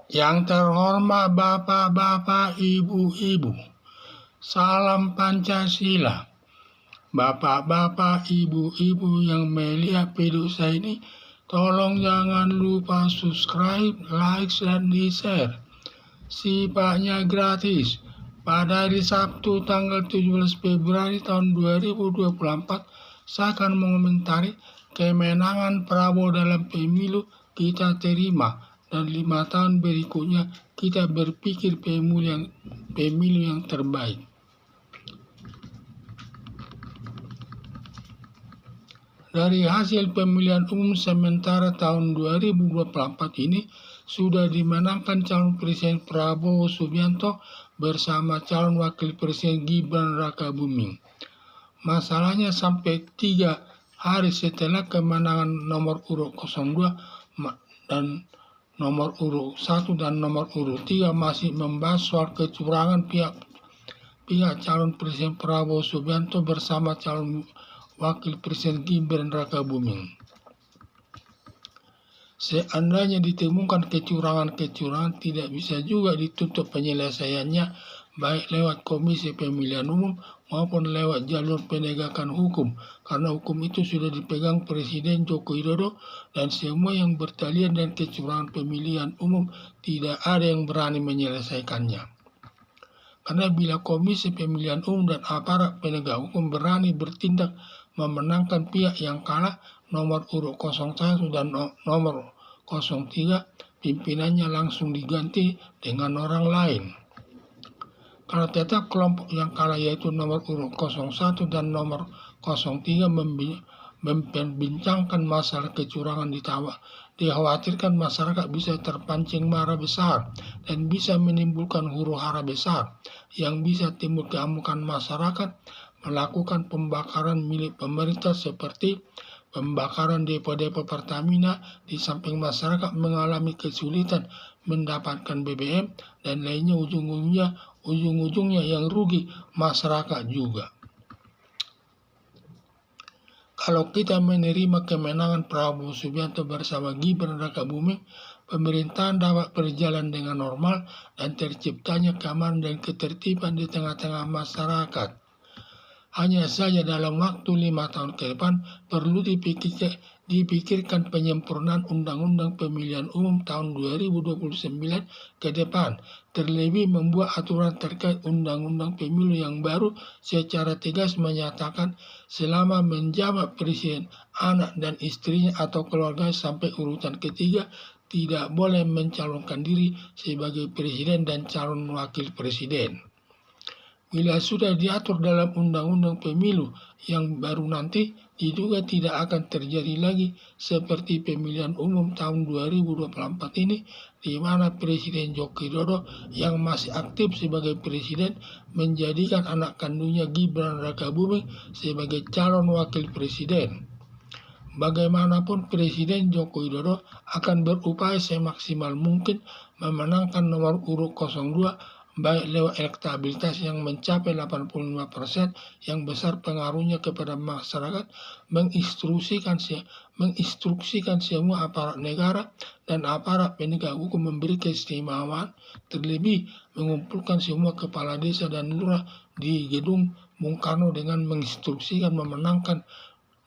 Yang terhormat Bapak-bapak, Ibu-ibu, salam Pancasila. Bapak-bapak, Ibu-ibu yang melihat video saya ini, tolong jangan lupa subscribe, like, dan di-share. Sifatnya gratis. Pada hari Sabtu tanggal 17 Februari tahun 2024, saya akan mengomentari kemenangan Prabowo dalam pemilu kita terima, dan 5 tahun berikutnya kita berpikir pemilu yang terbaik. Dari hasil pemilihan umum sementara tahun 2024 ini, sudah dimenangkan calon Presiden Prabowo Subianto bersama calon Wakil Presiden Gibran Rakabuming. Masalahnya sampai 3 hari setelah kemenangan nomor urut 02 dan nomor urut 1 dan nomor urut 3 masih membahas soal kecurangan pihak calon Presiden Prabowo Subianto bersama calon Wakil Presiden Gibran Rakabuming. Seandainya ditemukan kecurangan-kecurangan, tidak bisa juga ditutup penyelesaiannya baik lewat Komisi Pemilihan Umum maupun lewat jalur penegakan hukum, karena hukum itu sudah dipegang Presiden Joko Widodo, dan semua yang bertalian dengan kecurangan pemilihan umum tidak ada yang berani menyelesaikannya. Karena bila Komisi Pemilihan Umum dan aparat penegak hukum berani bertindak memenangkan pihak yang kalah, nomor urut 01 dan nomor 03, pimpinannya langsung diganti dengan orang lain. Kalau tetap kelompok yang kalah yaitu nomor urut 01 dan nomor 03 memperbincangkan masalah kecurangan, dikhawatirkan masyarakat bisa terpancing marah besar dan bisa menimbulkan huru-hara besar yang bisa timbul keamukan masyarakat melakukan pembakaran milik pemerintah seperti pembakaran depo-depo Pertamina, di samping masyarakat mengalami kesulitan mendapatkan BBM dan lainnya, ujung-ujungnya yang rugi masyarakat juga. Kalau kita menerima kemenangan Prabowo Subianto bersama Gibran Rakabuming, pemerintahan dapat berjalan dengan normal dan terciptanya keamanan dan ketertiban di tengah-tengah masyarakat. Hanya saja dalam waktu 5 tahun ke depan perlu dipikirkan penyempurnaan Undang-Undang Pemilihan Umum tahun 2029 ke depan, terlebih membuat aturan terkait Undang-Undang Pemilu yang baru secara tegas menyatakan selama menjabat presiden, anak dan istrinya atau keluarga sampai urutan ketiga tidak boleh mencalonkan diri sebagai presiden dan calon wakil presiden. Bila sudah diatur dalam Undang-Undang Pemilu yang baru nanti, diduga tidak akan terjadi lagi seperti pemilihan umum tahun 2024 ini, di mana Presiden Joko Widodo yang masih aktif sebagai presiden menjadikan anak kandungnya Gibran Rakabuming sebagai calon wakil presiden. Bagaimanapun Presiden Joko Widodo akan berupaya semaksimal mungkin memenangkan nomor urut 02 baik lewat elektabilitas yang mencapai 85% yang besar pengaruhnya kepada masyarakat, menginstruksikan semua aparat negara dan aparat penegak hukum memberi keistimewaan, terlebih mengumpulkan semua kepala desa dan lurah di gedung Bung Karno dengan menginstruksikan memenangkan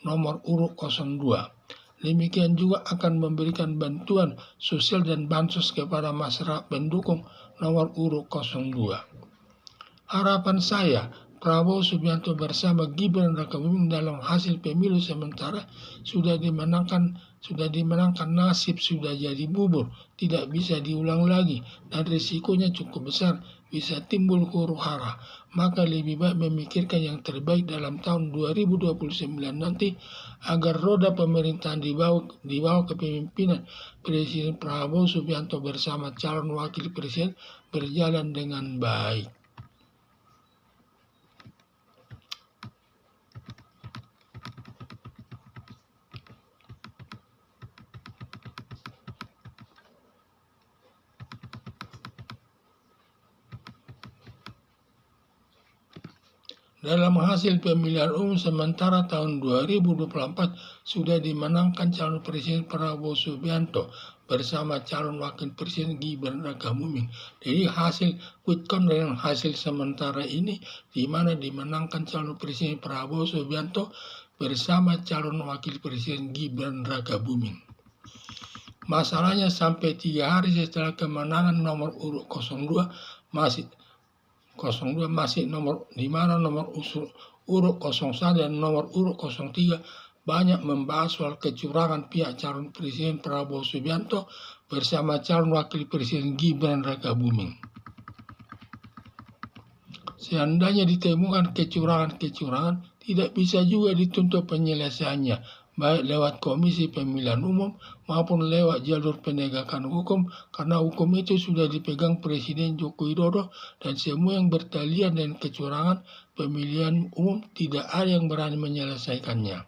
nomor urut 02. Demikian juga akan memberikan bantuan sosial dan bansos kepada masyarakat pendukung nomor urut 02. Harapan saya, Prabowo Subianto bersama Gibran Rakabuming dalam hasil pemilu sementara sudah dimenangkan, nasib sudah jadi bubur, tidak bisa diulang lagi, dan risikonya cukup besar bisa timbul huru-hara. Maka lebih baik memikirkan yang terbaik dalam tahun 2029 nanti, agar roda pemerintahan di bawah kepemimpinan Presiden Prabowo Subianto bersama calon wakil presiden berjalan dengan baik. Dalam hasil pemilihan umum sementara tahun 2024 sudah dimenangkan calon Presiden Prabowo Subianto bersama calon Wakil Presiden Gibran Rakabuming. Jadi hasil quick count dengan hasil sementara ini di mana dimenangkan calon Presiden Prabowo Subianto bersama calon Wakil Presiden Gibran Rakabuming. Masalahnya sampai 3 hari setelah kemenangan nomor urut 02 masih nomor di mana nomor urut 01 dan nomor urut 03 banyak membahas soal kecurangan pihak calon Presiden Prabowo Subianto bersama calon Wakil Presiden Gibran Rakabuming. Seandainya ditemukan kecurangan, tidak bisa juga dituntut penyelesaiannya, baik lewat Komisi Pemilihan Umum maupun lewat jalur penegakan hukum, karena hukum itu sudah dipegang Presiden Joko Widodo dan semua yang bertalian dengan kecurangan pemilihan umum tidak ada yang berani menyelesaikannya.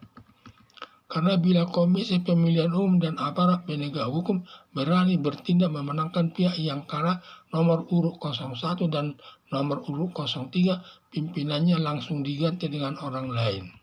Karena bila Komisi Pemilihan Umum dan aparat penegak hukum berani bertindak memenangkan pihak yang kalah nomor urut 01 dan nomor urut 03, pimpinannya langsung diganti dengan orang lain.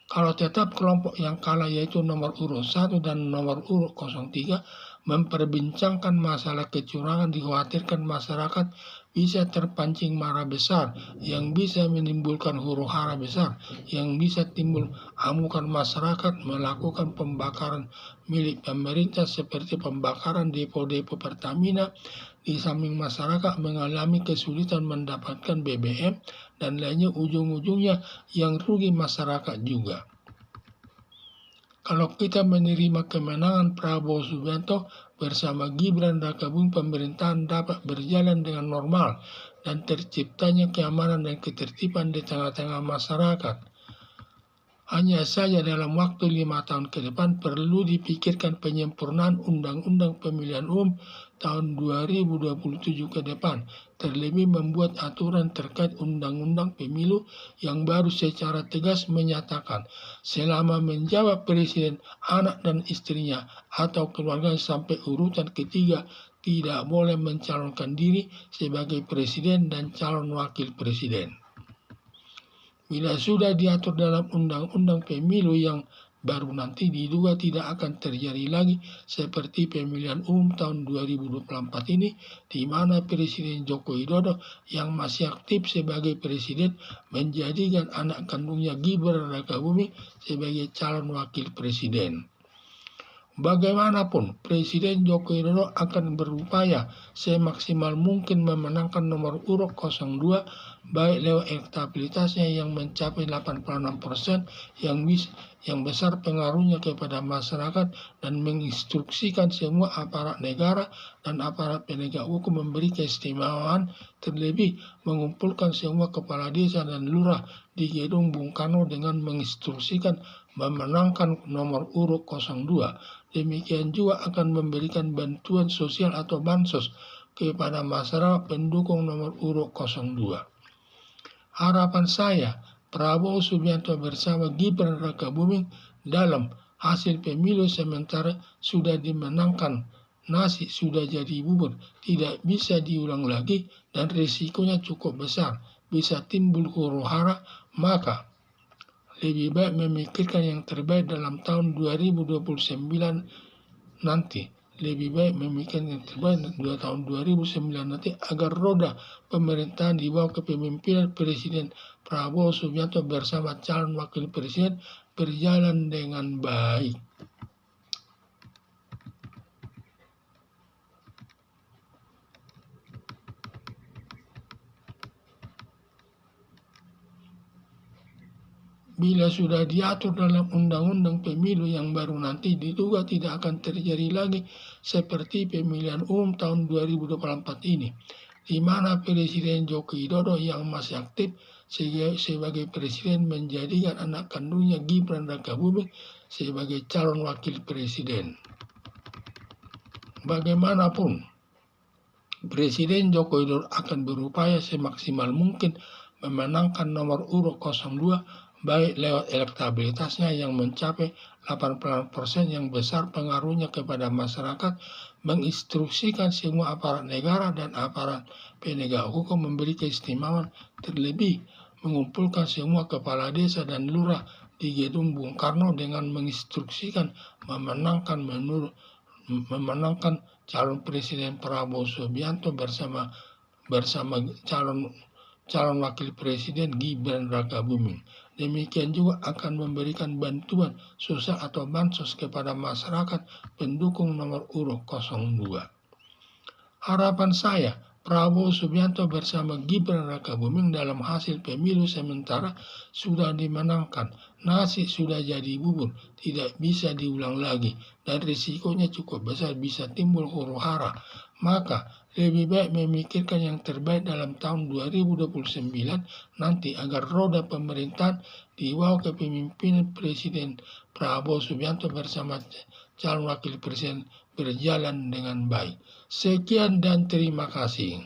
Kalau tetap kelompok yang kalah yaitu nomor urut 1 dan nomor urut 03 memperbincangkan masalah kecurangan, dikhawatirkan masyarakat bisa terpancing marah besar yang bisa menimbulkan huru-hara besar yang bisa timbul amukan masyarakat melakukan pembakaran milik pemerintah seperti pembakaran depo-depo Pertamina. Di samping masyarakat mengalami kesulitan mendapatkan BBM dan lainnya, ujung-ujungnya yang rugi masyarakat juga. Kalau kita menerima kemenangan Prabowo Subianto bersama Gibran Rakabuming, pemerintahan dapat berjalan dengan normal dan terciptanya keamanan dan ketertiban di tengah-tengah masyarakat. Hanya saja dalam waktu 5 tahun ke depan perlu dipikirkan penyempurnaan Undang-Undang Pemilihan Umum tahun 2027 ke depan, terlebih membuat aturan terkait Undang-Undang Pemilu yang baru secara tegas menyatakan selama menjabat presiden, anak dan istrinya atau keluarga sampai urutan ketiga tidak boleh mencalonkan diri sebagai presiden dan calon wakil presiden. Bila sudah diatur dalam Undang-Undang Pemilu yang baru nanti diduga tidak akan terjadi lagi seperti pemilihan umum tahun 2024 ini, di mana Presiden Joko Widodo yang masih aktif sebagai presiden menjadikan anak kandungnya Gibran Rakabuming sebagai calon wakil presiden. Bagaimanapun, Presiden Joko Widodo akan berupaya semaksimal mungkin memenangkan nomor urut 02 baik lewat elektabilitasnya yang mencapai 86% yang besar pengaruhnya kepada masyarakat dan menginstruksikan semua aparat negara dan aparat penegak hukum memberi keistimewaan, terlebih mengumpulkan semua kepala desa dan lurah di gedung Bung Karno dengan menginstruksikan memenangkan nomor urut 02. Demikian juga akan memberikan bantuan sosial atau bansos kepada masyarakat pendukung nomor urut 02. Harapan saya, Prabowo Subianto bersama Gibran Rakabuming dalam hasil pemilu sementara sudah dimenangkan. Nasi sudah jadi bubur, tidak bisa diulang lagi dan risikonya cukup besar, bisa timbul huru-hara, maka lebih baik memikirkan yang terbaik dalam tahun 2029 nanti. Lebih baik memikirkan yang terbaik di tahun 2009 nanti agar roda pemerintahan di bawah kepemimpinan Presiden Prabowo Subianto bersama calon wakil presiden berjalan dengan baik. Bila sudah diatur dalam Undang-Undang Pemilu yang baru nanti diduga tidak akan terjadi lagi seperti pemilihan umum tahun 2024 ini, di mana Presiden Joko Widodo yang masih aktif sebagai presiden menjadikan anak kandungnya Gibran Rakabuming sebagai calon wakil presiden. Bagaimanapun, Presiden Joko Widodo akan berupaya semaksimal mungkin memenangkan nomor urut 02 baik lewat elektabilitasnya yang mencapai 80% yang besar pengaruhnya kepada masyarakat, menginstruksikan semua aparat negara dan aparat penegak hukum memberi keistimewaan, terlebih mengumpulkan semua kepala desa dan lurah di gedung Bung Karno dengan menginstruksikan memenangkan calon Presiden Prabowo Subianto bersama calon wakil presiden Gibran Rakabuming. Demikian juga akan memberikan bantuan sosial atau bansos kepada masyarakat pendukung nomor urut 02. Harapan saya, Prabowo Subianto bersama Gibran Rakabuming dalam hasil pemilu sementara sudah dimenangkan. Nasi sudah jadi bubur, tidak bisa diulang lagi, dan risikonya cukup besar bisa timbul huru-hara. Maka lebih baik memikirkan yang terbaik dalam tahun 2029 nanti agar roda pemerintahan di bawah kepemimpinan Presiden Prabowo Subianto bersama calon wakil presiden berjalan dengan baik. Sekian dan terima kasih.